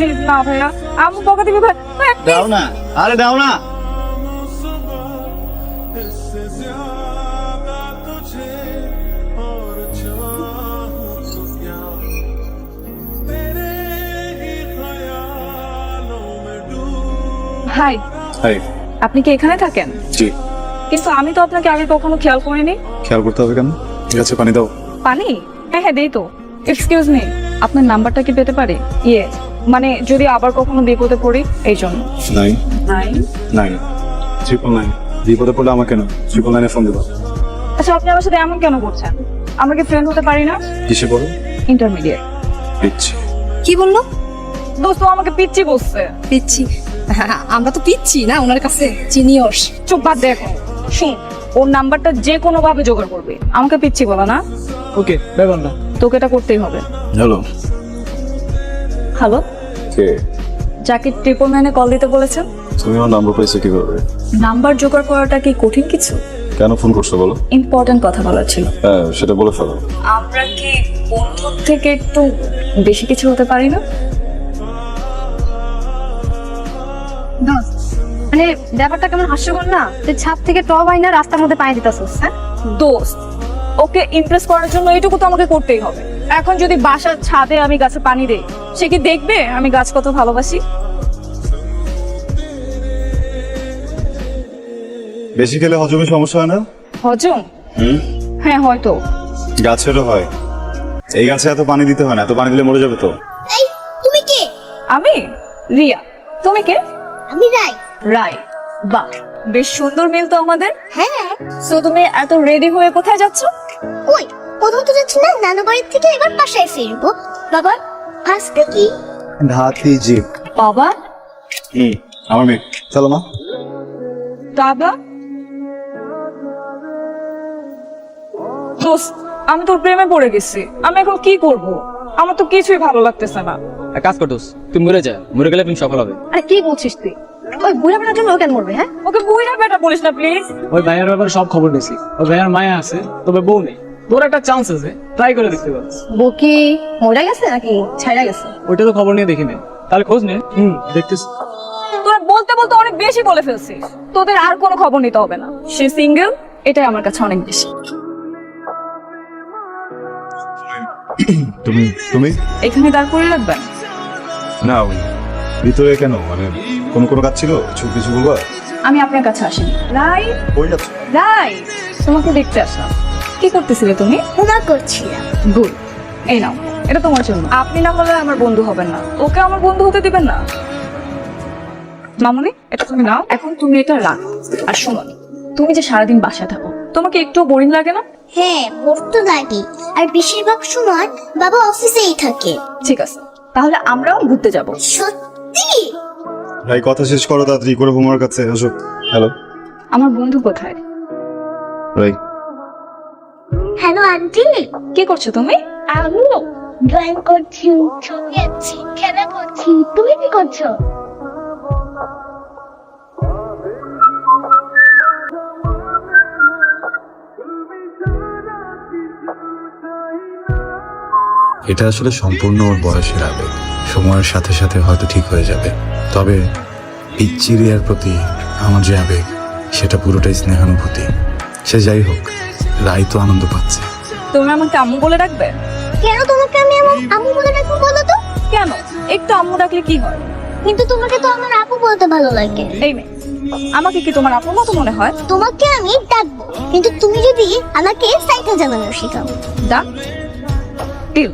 Please না ভাইয়া, আম্মু বকা দিবে ভাই। দাও না, আরে দাও না। Hi, hi. আপনি কি এখানে থাকেন? জি। কিন্তু আমি তো আপনাকে আগে কখনো খেয়াল করিনি। খেয়াল করতে হবে কেন? ঠিক আছে, পানি দাও। পানি? হ্যাঁ হ্যাঁ দেই তো। এক্সকিউজ মি, আপনার নাম্বারটা কি পেতে পারি? ইয়ে মানে যদি আবার কখনো বিপদে পড়ি এই জন্য। 9 9 9 999। বিপদে পড়লে আমাকে না, 999 ফোন দিবা। আচ্ছা, আপনি আমার সাথে এমন কেন করছেন? আমরা কি ফ্রেন্ড হতে পারি না? কিসে পড়ো? ইন্টারমিডিয়েট। পিচ্ছি। কি বললো? দোস্ত আমাকে পিচ্ছি বলছে। পিচ্ছি? আমরা তো পিচ্ছি না ওনার কাছে, চিনিয়র্স। চুপ বাদ দেখো, শুন, ওর নাম্বারটা যে কোনো ভাবে জোগাড় করবে। আমাকে পিচ্ছি বলা না। ওকে, ব্যাপার না। তোকে এটা করতেই হবে। হ্যালো। হ্যালো, কে? যাকে 999 কল দিতে বলেছেন। তুমি আমার নাম্বার পাইছো কিভাবে? নাম্বার জোগাড় করাটা কি কঠিন কিছু? কেন ফোন করছো বলো? ইম্পর্টেন্ট কথা বলার ছিল। হ্যাঁ, সেটা বলে ফেলো। আমরা কি বন্ধুর থেকে একটু বেশি কিছু হতে পারি না? মানে ব্যাপারটা কেমন হাস্যকর না? তুই ছাদ থেকে টব আইনা রাস্তার মধ্যে পানি দিতেছিস। হ্যাঁ দোস্ত, ওকে ইমপ্রেস করার জন্য এইটুকু তো আমাকে করতেই হবে। এখন যদি বাসার ছাদে আমি গাছে পানি দেই, সে কি দেখবে আমি গাছ কত ভালোবাসি? বেশি খেলে হজমে সমস্যা হয় না? হজম? হ্যাঁ হয়তো। গাছেরও হয়। এই গাছে এত পানি দিতে হয় না, এত পানি দিলে মরে যাবে তো। এই তুমি কে? আমি রিয়া। তুমি কে? আমি রাই। রাই। বাহ, বেশ সুন্দর মিল তো আমাদের। হ্যাঁ। সো তুমি এত রেডি হয়ে কোথায় যাচ্ছ? ওই কোথাও তো যাচ্ছি না, নানু বাড়ির থেকে এবার বাসায় ফিরবো। বাবা, আজকে কি? হাতি জিপ। বাবা? আমার মেয়ে। চলো মা। বাবা? দোস্ত, আমি তোর প্রেমে পড়ে গেছি। আমি এখন কি করব? আমার তো কিছুই ভালো লাগতেছে না। এক কাজ কর দোস্ত, তুমি মরে যা, মরে গেলে তুমি সফল হবে। আরে কি বলছিস তুই? ওই বুড়া বেড়ার জন্য ও কেন মরবে? হ্যাঁ ওকে বুইড়া বেটা বলিস না প্লিজ। ওই ভাইয়ের ব্যাপারে সব খবর নিয়েছি। ওই ভাইয়ের মায়া আছে, তবে বউ নেই। তোর একটা চান্স আছে, ট্রাই করে দেখতে পারিস। বউ কি মরে গেছে নাকি ছাইড়া গেছে? ওইটা তো খবর নিয়ে দেখি নে, তাহলে খোঁজ নে। দেখতেছি। তোরা বলতে বলতে অনেক বেশি বলে ফেলছিস। তোদের আর কোনো খবর নিতে হবে না। সে সিঙ্গেল, এটাই আমার কাছে অনেক বেশি। তুমি তুমি এখানে দাঁড় করে রাখবেন? না, ওই ভিতরে কেন? মানে কোনো কাজ ছিল? কিছু বলবা? আমি আপনার কাছে আসিনি। রাই, কই যাচ্ছ? রাই, তোমাকে দেখতে আসলাম। কি করতেছিলে তুমি? উনা করছিলাম। গুড, এই নাও, এটা তোমার জন্য। আপনি না হলে আমার বন্ধু হবেন না। ওকে আমার বন্ধু হতে দিবেন না। মামুনি, এটা তুমি নাও। এখন তুমি এটা রাখ। আর শোনো, তুমি যে সারাদিন বাসায় থাকো, তোমাকে একটু বোরিং লাগে না? হ্যাঁ, বোর তো লাগে। আর বেশিরভাগ সময় বাবা অফিসেই থাকে। ঠিক আছে, তাহলে আমরাও ঘুরতে যাব। সত্যি? ভাই কথা শেষ করো তাড়াতাড়ি করে, হোমওয়ার্ক আছে। আসো। হ্যালো। আমার বন্ধু কোথায়? রাই। Hello aunty. কি করছো তুমি? আমি ড্রয়িং করছি, ছবি আঁকছি, খেলা করছি। তুমি কি করছো? এটা আসলে সম্পূর্ণ ওর বয়সের আবেগ। সময়ের সাথে সাথে হয়তো ঠিক হয়ে যাবে, তবে পিচ্চি রিয়ার প্রতি আমার যে আবেগ, সেটা পুরোটাই স্নেহানুভূতি। সে যাই হোক, রাই তো আনন্দ পাচ্ছে। তুমি আমাকে আম্মু বলে ডাকবে? কেন তোমাকে আমি আমার আম্মু বলে ডাকবো বলো তো? কেন? একটু আম্মু ডাকলে কি হয়? কিন্তু তোমাকে তো আমার আপু বলতে ভালো লাগে। এই মেয়ে, আমাকে কি তোমার আপুর মতো মনে হয়? তোমাকে আমি ডাকবো, কিন্তু তুমি যদি আমাকে সাইকেল চালানো শেখাও। ডাক, ডিল।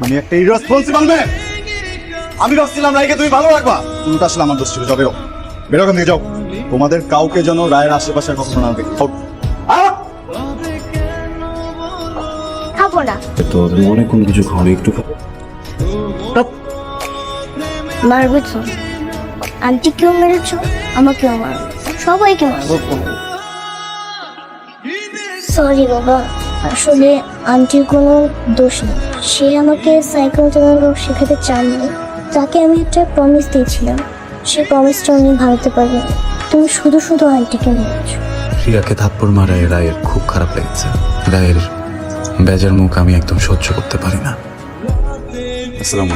আমি একটা ইররেসপন্সিবল মেয়ে। আমি ভাবছিলাম রায়কে তুমি ভালো রাখবা। তুমি তো আসলে আমার দোষ ছিল। যাও, বেরো বেরো, ওখান থেকে যাও। তোমাদের কাউকে যেন রায়ের আশেপাশে কখনো না দেখি। খাবো না। তো অনেক কোনো কিছু খাওয়ানো একটু মারবেছো? আন্টি কেউ মেরেছো, আমাকেও মারবো, সবাইকে মারবো। সরি বাবা, আসলে আন্টির কোনো দোষ নেই। সে আমাকে সাইকেল চালানো শেখাতে চাননি। তাকে আমি একটা প্রমিস দিয়েছিলাম, সে প্রমিসটা আমি ভাঙতে পারিনি। তুমি শুধু শুধু আন্টিকে মেরেছো। রিয়াকে থাপ্পড় মারায় রায়ের খুব খারাপ লেগেছে। রায়ের বেজার মুখ আমি একদম সহ্য করতে পারি না। আসসালামু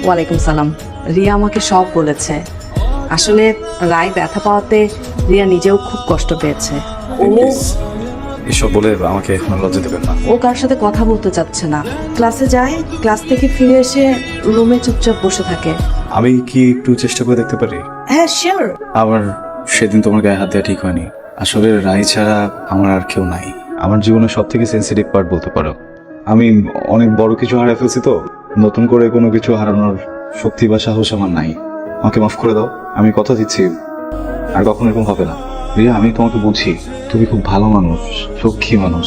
ওয়ালাইকুম সালাম। রিয়া আমাকে সব বলেছে। আসলে রায় ব্যথা পাওয়াতে রিয়া নিজেও খুব কষ্ট পেয়েছে। ও এসব বলে আমাকে এখন লজ্জা দেবেন না। ও কার সাথে কথা বলতে চাচ্ছে না। ক্লাসে যায়, ক্লাস থেকে ফিরে এসে রুমে চুপচাপ বসে থাকে। আমি কি একটু চেষ্টা করে দেখতে পারি? হ্যাঁ শিওর। আবার সেদিন তোমার গায়ে হাত দেওয়া ঠিক হয়নি। আসলে রাই ছাড়া আমার আর কেউ নাই। আমার জীবনের সব থেকে সেন্সিটিভ পার্ট বলতে পারো। আমি অনেক বড় কিছু হারিয়ে ফেলছি, তো নতুন করে কোনো কিছু হারানোর শক্তি বা সাহস আমার নাই। আমাকে মাফ করে দাও, আমি কথা দিচ্ছি আর কখনো এরকম হবে না। রিয়া, আমি তোমাকে বুঝি, তুমি খুব ভালো মানুষ, লক্ষ্মী মানুষ।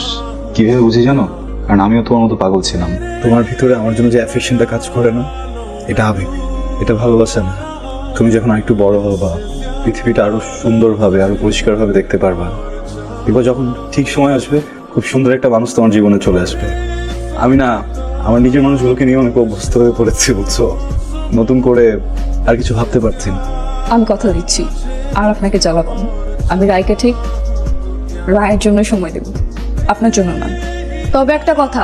কিভাবে বুঝি জানো? কারণ আমিও তোমার মতো পাগল ছিলাম। তোমার ভিতরে আমার জন্য যে অ্যাফেকশনটা কাজ করে না, এটা আবেগ, এটা ভালোবাসা না। তুমি যখন আরেকটু বড় হবা, পৃথিবীটা আরো সুন্দরভাবে, আরো পরিষ্কারভাবে দেখতে পারবা। এবার যখন ঠিক সময় আসবে, খুব সুন্দর একটা মানুষ তোমার জীবনে চলে আসবে। আমি না আমার নিজের মানুষগুলোকে নিয়ে অনেক অভ্যস্ত হয়ে পড়েছি, বুঝছো? নতুন করে আর কিছু ভাবতে পারছি না। আমি কথা দিচ্ছি আর আপনাকে জ্বালাবো না। আমি রায়কে ঠিক রায়ের জন্য সময় দেব, আপনার জন্য না। তবে একটা কথা,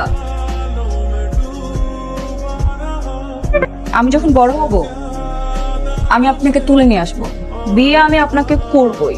আমি যখন বড় হব আমি আপনাকে তুলে নিয়ে আসবো। বিয়ে আমি আপনাকে করবই।